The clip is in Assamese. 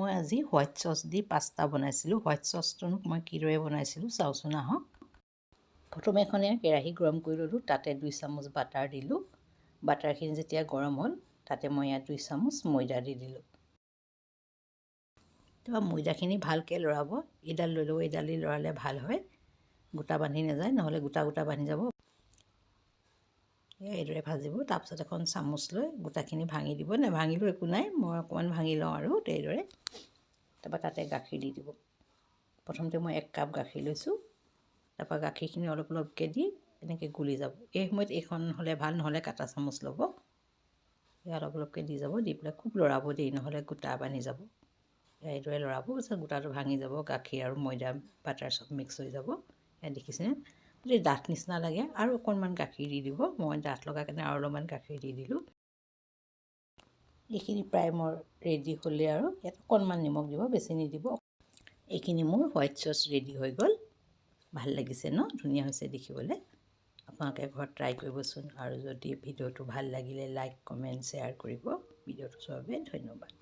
মই আজি হোৱাইট চচ দি পাস্তা বনাইছিলোঁ। হোৱাইট চচটো মই কিদৰে বনাইছিলোঁ চাওঁচোন আহক। প্ৰথমে কেৰাহী গৰম কৰি ল'লোঁ, তাতে 2 চামুচ বাটাৰ দিলোঁ। বাটাৰখিনি যেতিয়া গৰম হ'ল, তাতে মই ইয়াত 2 চামুচ ময়দা দি দিলোঁ। তাৰপৰা ময়দাখিনি ভালকৈ লৰাব। এইডাল লৈ ল'ব, এইডাল দি লৰালে ভাল হয়, গোটা বান্ধি নাযায়, নহ'লে গোটা গোটা বান্ধি যাব। এইদৰে ভাজিব। তাৰপিছত এখন চামুচ লৈ গোটাখিনি ভাঙি দিব। নেভাঙিলেও একো নাই, মই অকণমান ভাঙি লওঁ আৰু এইদৰে। তাৰপৰা তাতে গাখীৰ দি দিব। প্ৰথমতে মই 1 কাপ গাখীৰ লৈছোঁ। তাৰপৰা গাখীৰখিনি অলপ অলপকৈ দি এনেকৈ গুলি যাব। এই সময়ত এইখন হ'লে ভাল, নহ'লে কাটা চামুচ ল'ব। অলপ অলপকৈ দি যাব, দি পেলাই খুব লৰাব দেই, নহ'লে গোটা বান্ধি যাব। এইদৰে লৰাব, তাৰপিছত গোটাটো ভাঙি যাব। গাখীৰ আৰু ময়দা বাটাৰ চব মিক্স হৈ যাব। দেখিছেনে? যদি ডাঠ নিচিনা লাগে আৰু অকণমান গাখীৰ দি দিব। মই ডাঠ লগা কাৰণে আৰু অলপমান গাখীৰ দি দিলোঁ। এইখিনি প্ৰায় মোৰ ৰেডি হ'লে আৰু ইয়াত অকণমান নিমখ দিব, বেছি নিদিব। এইখিনি মোৰ হোৱাইট চচ ৰেডি হৈ গ'ল। ভাল লাগিছে ন? ধুনীয়া হৈছে দেখিবলৈ। আপোনালোকে ঘৰত ট্ৰাই কৰিবচোন। আৰু যদি ভিডিঅ'টো ভাল লাগিলে লাইক, কমেণ্ট, শ্বেয়াৰ কৰিব। ভিডিঅ'টো চোৱাৰ বাবে ধন্যবাদ।